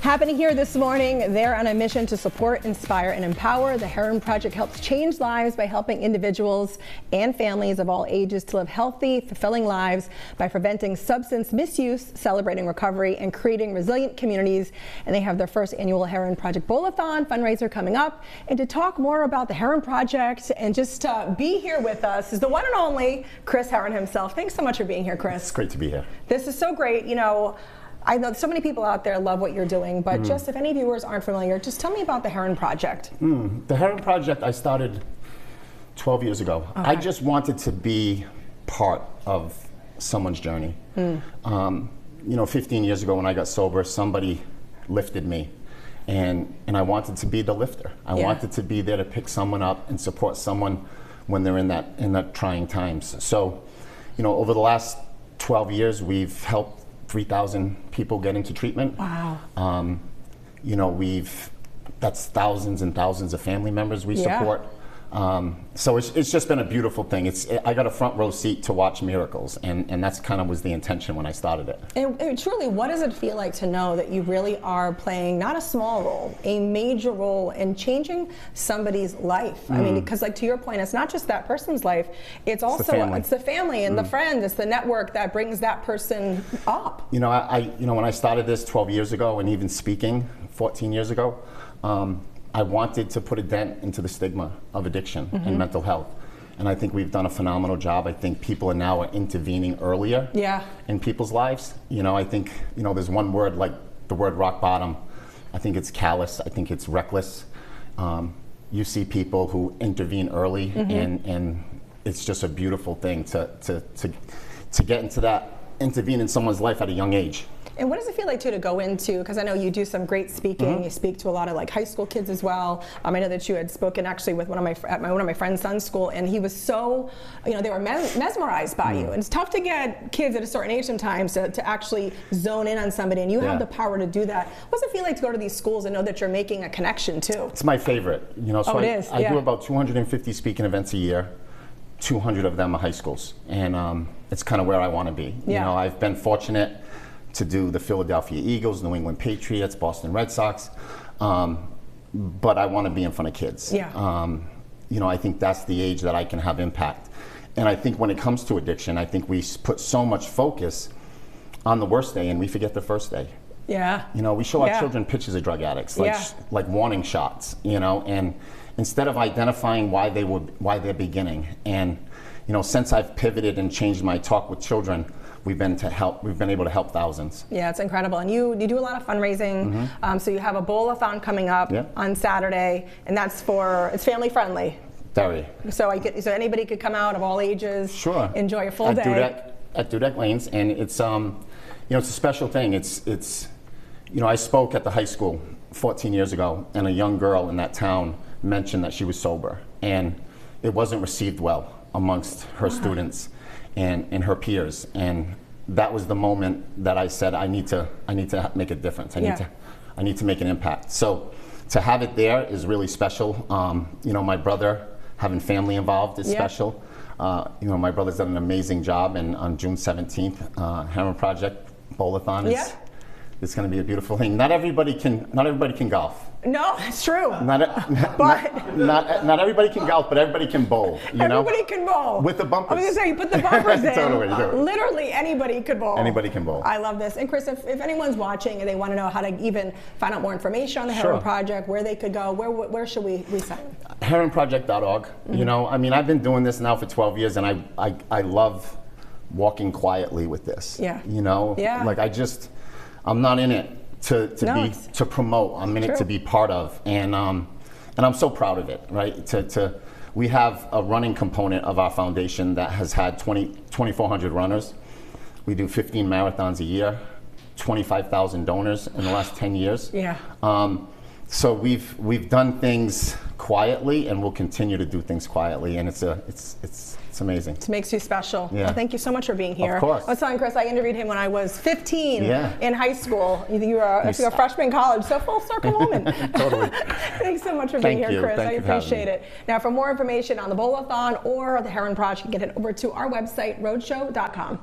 Happening here this morning, they're on a mission to support, inspire, and empower. The Heron Project helps change lives by helping individuals and families of all ages to live healthy, fulfilling lives by preventing substance misuse, celebrating recovery, and creating resilient communities. And they have their first annual Heron Project Bowl-a-thon fundraiser coming up. And to talk more about the Heron Project and just be here with us is the one and only Chris Heron himself. Thanks so much for being here, Chris. It's great to be here. This is so great. You know, I know so many people out there love what you're doing, but just if any viewers aren't familiar, just tell me about the Heron Project. The Heron Project I started 12 years ago. Okay. I just wanted to be part of someone's journey. You know, 15 years ago when I got sober, somebody lifted me, and I wanted to be the lifter. I wanted to be there to pick someone up and support someone when they're in that trying times. So, you know, over the last 12 years, we've helped 3,000 people get into treatment. Wow. You know, that's thousands and thousands of family members we support. So it's just been a beautiful thing. I got a front row seat to watch miracles, and that's kind of was the intention when I started it. And truly, what does it feel like to know that you really are playing not a small role, a major role in changing somebody's life? I mean, because like to your point, it's not just that person's life, it's also it's the family and the friends, it's the network that brings that person up. You know, when I started this 12 years ago, and even speaking 14 years ago, I wanted to put a dent into the stigma of addiction and mental health. And I think we've done a phenomenal job. I think people are now intervening earlier in people's lives. You know, I think, you know, there's one word, like the word rock bottom. I think it's callous. I think it's reckless. You see people who intervene early, and it's just a beautiful thing to get into that, intervene in someone's life at a young age. And what does it feel like to go into, because I know you do some great speaking, you speak to a lot of like high school kids as well. I know that you had spoken actually with one of my friend's son's school, and he was so, you know, they were mesmerized by you. And it's tough to get kids at a certain age sometimes to actually zone in on somebody, and you have the power to do that. What does it feel like to go to these schools and know that you're making a connection too? It's my favorite. You know, so I do about 250 speaking events a year. 200 of them are high schools, and it's kind of where I want to be. You know, I've been fortunate to do the Philadelphia Eagles, New England Patriots, Boston Red Sox, but I want to be in front of kids. You know, I think that's the age that I can have impact. And I think when it comes to addiction, I think we put so much focus on the worst day and we forget the first day. You know, we show our children pictures of drug addicts, like warning shots, you know, and instead of identifying why they're beginning. And, you know, since I've pivoted and changed my talk with children, we've been able to help thousands. Yeah, it's incredible. And you do a lot of fundraising. So you have a bowl-a-thon coming up on Saturday, and it's family friendly. Very. So anybody could come out of all ages, enjoy a full day. At Dudek Lanes, and it's you know, it's a special thing. It's you know, I spoke at the high school 14 years ago, and a young girl in that town mentioned that she was sober, and it wasn't received well amongst her students and her peers, and that was the moment that I said I need to make a difference. I need to make an impact. So to have it there is really special. You know, my brother, having family involved is special. You know, my brother's done an amazing job, and on June 17th, Heron Project Bowl-a-thon is it's going to be a beautiful thing. Not everybody can golf. No, it's true. Not everybody can golf, but everybody can bowl. Everybody can bowl. With the bumpers. I was going to say, you put the bumpers in. Totally. Literally anybody could bowl. Anybody can bowl. I love this. And Chris, if anyone's watching and they want to know how to even find out more information on the Heron Project, where they could go, where should we sign? HeronProject.org. You know, I mean, I've been doing this now for 12 years, and I love walking quietly with this. You know, like I'm not in it to promote. I'm in it to be part of, and I'm so proud of it. Right? We have a running component of our foundation that has had 2,400 runners. We do 15 marathons a year, 25,000 donors in the last 10 years. So we've done things quietly, and we'll continue to do things quietly, and it's amazing. It makes you special. Well, thank you so much for being here. Of course. I was telling Chris, I interviewed him when I was 15 in high school. You were actually a freshman in college, so full circle moment. Totally. Thanks so much for being here, Chris. I appreciate it. Now, for more information on the Bowl-a-thon or the Heron Project, you can head over to our website, roadshow.com.